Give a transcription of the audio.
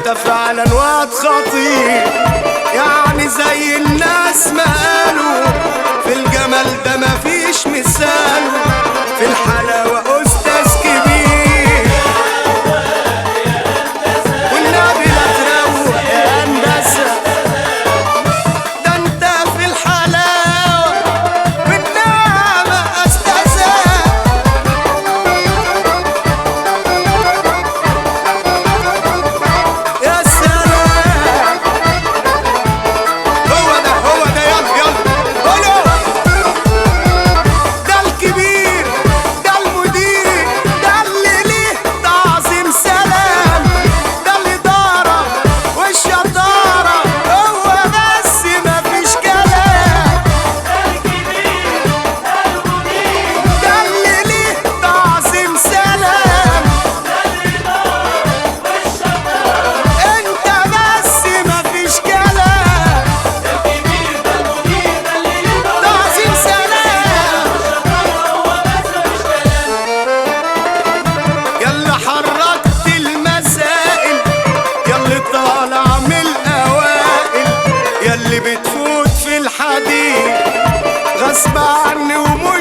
ده فعلا واد خطير، يعني زي الناس ما قالوا في الجمال ده مفيش مثاله، في الحلاوة أستاذ كبير والنبي لا تروق يا هندسة، ده انت في الحلاوة والنعمة أستاذة. يا سلام هو ده يلا يلا قولوا، ده الكبير ده المدير ده اللي ليه تعظيم سلام، ده الإدارة والشطارة هو بس مفيش كلام، ده اللي ليه تعظيم سلام، انت بس مفيش كلام، تعظيم سلام. يلا حركت المسائل، يلا طالع من الأوائل، يلي بتفوت في الحديد غصب عني ومش